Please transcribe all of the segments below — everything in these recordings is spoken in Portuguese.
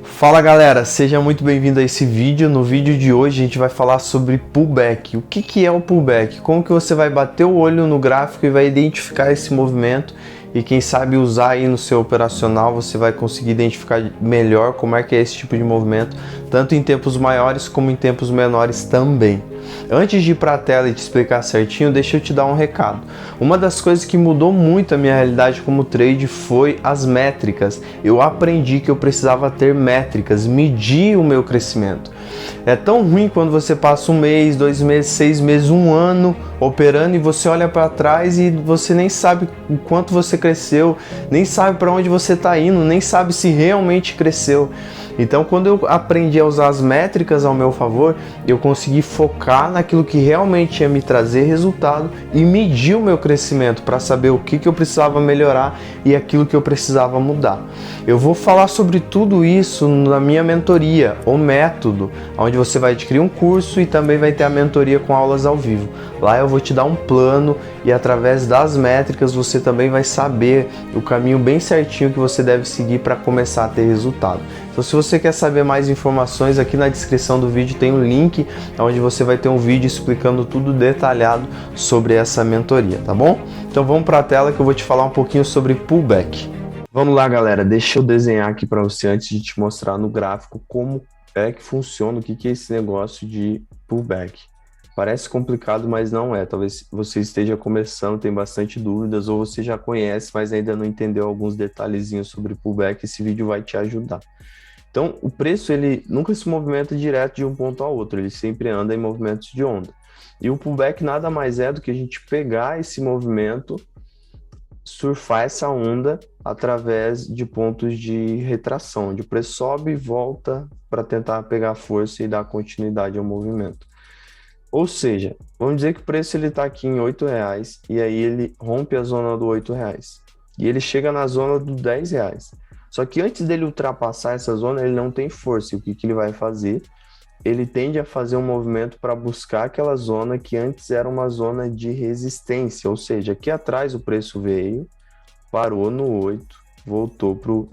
Fala galera, seja muito bem-vindo a esse vídeo. No vídeo de hoje a gente vai falar sobre pullback. O que é o pullback? Como que você vai bater o olho no gráfico e vai identificar esse movimento e quem sabe usar aí no seu operacional você vai conseguir identificar melhor como é que é esse tipo de movimento, tanto em tempos maiores como em tempos menores também. Antes de ir para a tela e te explicar certinho, deixa eu te dar um recado. Uma das coisas que mudou muito a minha realidade como trade foi as métricas. Eu aprendi que eu precisava ter métricas, medir o meu crescimento. É tão ruim quando você passa 1 mês, 2 meses, 6 meses, 1 ano operando e você olha para trás e você nem sabe o quanto você cresceu, nem sabe para onde você está indo, nem sabe se realmente cresceu. Então, quando eu aprendi a usar as métricas ao meu favor, eu consegui focar naquilo que realmente ia me trazer resultado e medir o meu crescimento para saber o que eu precisava melhorar e aquilo que eu precisava mudar. Eu vou falar sobre tudo isso na minha mentoria, o método, onde você vai adquirir um curso e também vai ter a mentoria com aulas ao vivo. Lá eu vou te dar um plano e através das métricas você também vai saber o caminho bem certinho que você deve seguir para começar a ter resultado. Então, se você quer saber mais informações, aqui na descrição do vídeo tem um link onde você vai ter um vídeo explicando tudo detalhado sobre essa mentoria, tá bom? Então vamos para a tela que eu vou te falar um pouquinho sobre pullback. Vamos lá, galera, deixa eu desenhar aqui para você antes de te mostrar no gráfico como é que funciona, o que é esse negócio de pullback. Parece complicado, mas não é. Talvez você esteja começando, tem bastante dúvidas, ou você já conhece, mas ainda não entendeu alguns detalhezinhos sobre pullback. Esse vídeo vai te ajudar. Então, o preço ele nunca se movimenta direto de um ponto ao outro, ele sempre anda em movimentos de onda. E o pullback nada mais é do que a gente pegar esse movimento, surfar essa onda através de pontos de retração, onde o preço sobe e volta para tentar pegar força e dar continuidade ao movimento. Ou seja, vamos dizer que o preço está aqui em R$8 e aí ele rompe a zona do R$8 e ele chega na zona do R$10. Só que antes dele ultrapassar essa zona, ele não tem força. E o que ele vai fazer? Ele tende a fazer um movimento para buscar aquela zona que antes era uma zona de resistência. Ou seja, aqui atrás o preço veio, parou no 8, voltou para o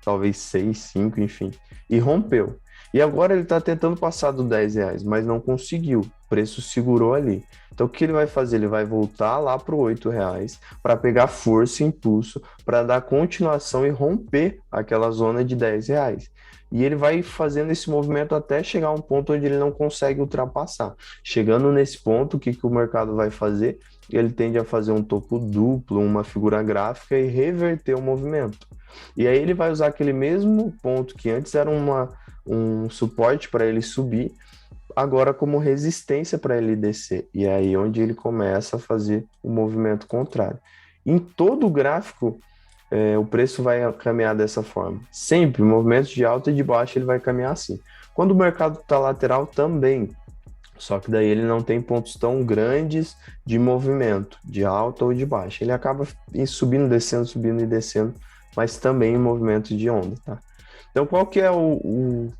talvez 6, 5, enfim, e rompeu. E agora ele está tentando passar do R$10, mas não conseguiu. O preço segurou ali. Então o que ele vai fazer? Ele vai voltar lá para o R$8 para pegar força e impulso para dar continuação e romper aquela zona de R$10. E ele vai fazendo esse movimento até chegar a um ponto onde ele não consegue ultrapassar. Chegando nesse ponto, o que o mercado vai fazer? Ele tende a fazer um topo duplo, uma figura gráfica e reverter o movimento. E aí ele vai usar aquele mesmo ponto que antes era um suporte para ele subir, agora como resistência para ele descer. E é aí onde ele começa a fazer o movimento contrário. Em todo o gráfico, o preço vai caminhar dessa forma. Sempre, movimentos de alta e de baixa, ele vai caminhar assim. Quando o mercado está lateral, também. Só que daí ele não tem pontos tão grandes de movimento, de alta ou de baixa. Ele acaba subindo e descendo, mas também em movimento de onda, tá? Então, qual que é o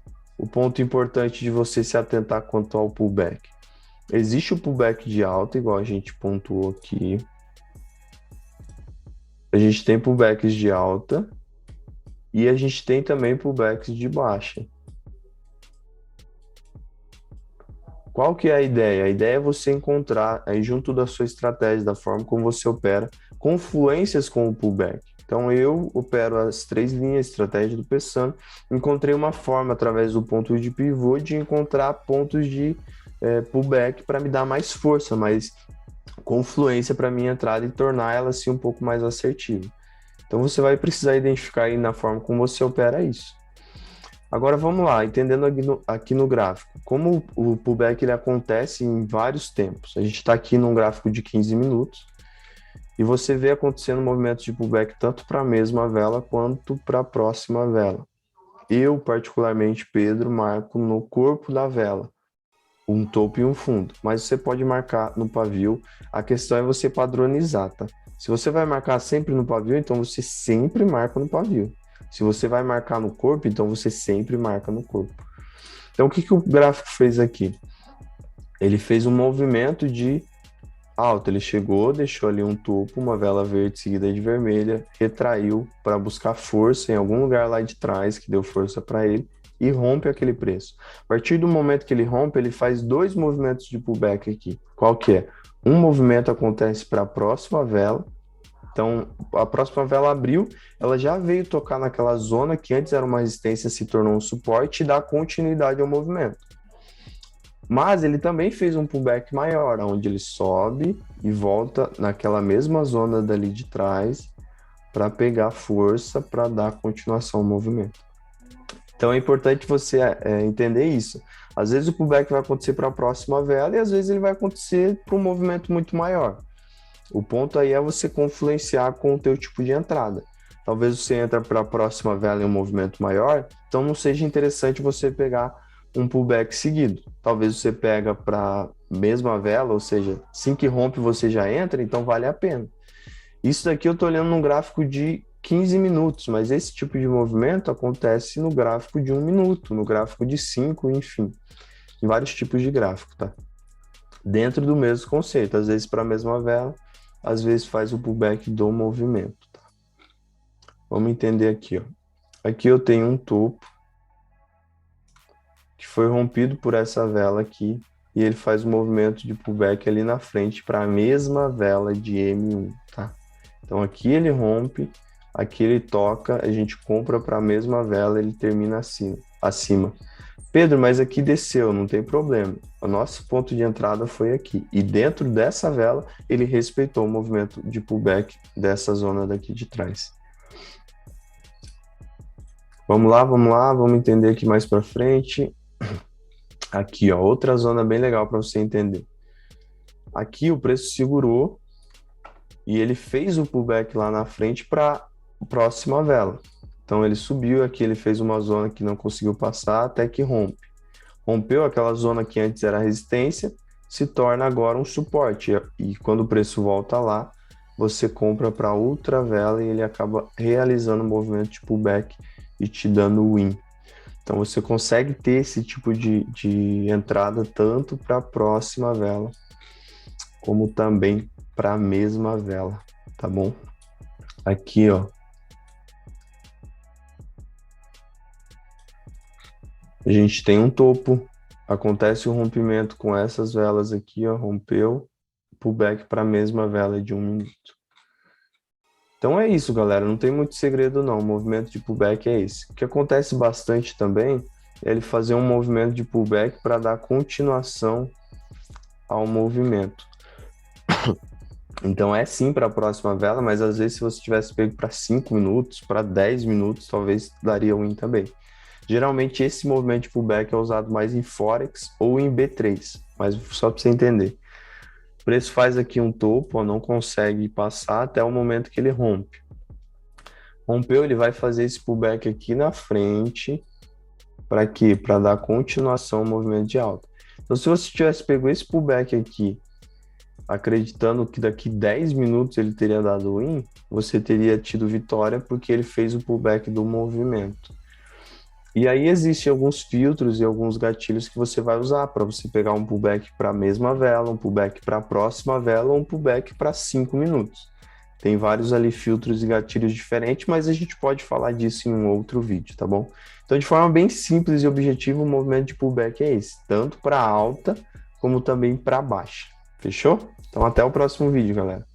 ponto importante de você se atentar quanto ao pullback? Existe o pullback de alta, igual a gente pontuou aqui. A gente tem pullbacks de alta e a gente tem também pullbacks de baixa. Qual que é a ideia? A ideia é você encontrar, aí junto da sua estratégia, da forma como você opera, confluências com o pullback. Então eu opero as 3 linhas, estratégia do Pessano, encontrei uma forma através do ponto de pivô de encontrar pontos de pullback para me dar mais força, mais confluência para minha entrada e tornar ela assim um pouco mais assertiva. Então você vai precisar identificar aí na forma como você opera isso. Agora vamos lá, entendendo aqui no gráfico, como o pullback ele acontece em vários tempos. A gente está aqui num gráfico de 15 minutos e você vê acontecendo movimentos de pullback tanto para a mesma vela quanto para a próxima vela. Eu, particularmente, Pedro, marco no corpo da vela, um topo e um fundo, mas você pode marcar no pavio. A questão é você padronizar, tá? Se você vai marcar sempre no pavio, então você sempre marca no pavio. Se você vai marcar no corpo, então você sempre marca no corpo. Então, o que o gráfico fez aqui? Ele fez um movimento de alta. Ele chegou, deixou ali um topo, uma vela verde seguida de vermelha, retraiu para buscar força em algum lugar lá de trás que deu força para ele e rompe aquele preço. A partir do momento que ele rompe, ele faz dois movimentos de pullback aqui. Qual que é? Um movimento acontece para a próxima vela. Então, a próxima vela abriu, ela já veio tocar naquela zona que antes era uma resistência, se tornou um suporte e dá continuidade ao movimento. Mas ele também fez um pullback maior, onde ele sobe e volta naquela mesma zona dali de trás para pegar força para dar continuação ao movimento. Então é importante você entender isso. Às vezes o pullback vai acontecer para a próxima vela e às vezes ele vai acontecer para um movimento muito maior. O ponto aí é você confluenciar com o teu tipo de entrada. Talvez você entre para a próxima vela em um movimento maior, então não seja interessante você pegar um pullback seguido. Talvez você pega para a mesma vela, ou seja, assim que rompe você já entra, então vale a pena. Isso daqui eu estou olhando num gráfico de 15 minutos, mas esse tipo de movimento acontece no gráfico de 1 minuto, no gráfico de 5, enfim, em vários tipos de gráfico, tá? Dentro do mesmo conceito, às vezes para a mesma vela, às vezes faz o pullback do movimento, tá? Vamos entender aqui, ó. Aqui eu tenho um topo que foi rompido por essa vela aqui e ele faz o movimento de pullback ali na frente para a mesma vela de M1, tá? Então aqui ele rompe, aqui ele toca, a gente compra para a mesma vela, ele termina acima. Pedro, mas aqui desceu, não tem problema. O nosso ponto de entrada foi aqui. E dentro dessa vela, ele respeitou o movimento de pullback dessa zona daqui de trás. Vamos lá, vamos entender aqui mais para frente. Aqui, ó, outra zona bem legal para você entender. Aqui o preço segurou e ele fez o pullback lá na frente para a próxima vela. Então ele subiu aqui, ele fez uma zona que não conseguiu passar até que rompe. Rompeu aquela zona que antes era resistência, se torna agora um suporte. E quando o preço volta lá, você compra para outra vela e ele acaba realizando um movimento de pullback e te dando win. Então você consegue ter esse tipo de entrada tanto para a próxima vela, como também para a mesma vela, tá bom? Aqui, ó. A gente tem um topo, acontece o rompimento com essas velas aqui, ó, rompeu, pullback para a mesma vela de 1 minuto. Então é isso, galera, não tem muito segredo não, o movimento de pullback é esse. O que acontece bastante também é ele fazer um movimento de pullback para dar continuação ao movimento. Então é sim para a próxima vela, mas às vezes se você tivesse pego para 5 minutos, para 10 minutos, talvez daria win também. Geralmente esse movimento de pullback é usado mais em Forex ou em B3, mas só para você entender. O preço faz aqui um topo, ó, não consegue passar até o momento que ele rompe. Rompeu, ele vai fazer esse pullback aqui na frente. Para quê? Para dar continuação ao movimento de alta. Então se você tivesse pego esse pullback aqui, acreditando que daqui 10 minutos ele teria dado win, você teria tido vitória porque ele fez o pullback do movimento. E aí existem alguns filtros e alguns gatilhos que você vai usar para você pegar um pullback para a mesma vela, um pullback para a próxima vela ou um pullback para 5 minutos. Tem vários ali filtros e gatilhos diferentes, mas a gente pode falar disso em um outro vídeo, tá bom? Então, de forma bem simples e objetiva, o movimento de pullback é esse, tanto para alta como também para baixa. Fechou? Então, até o próximo vídeo, galera.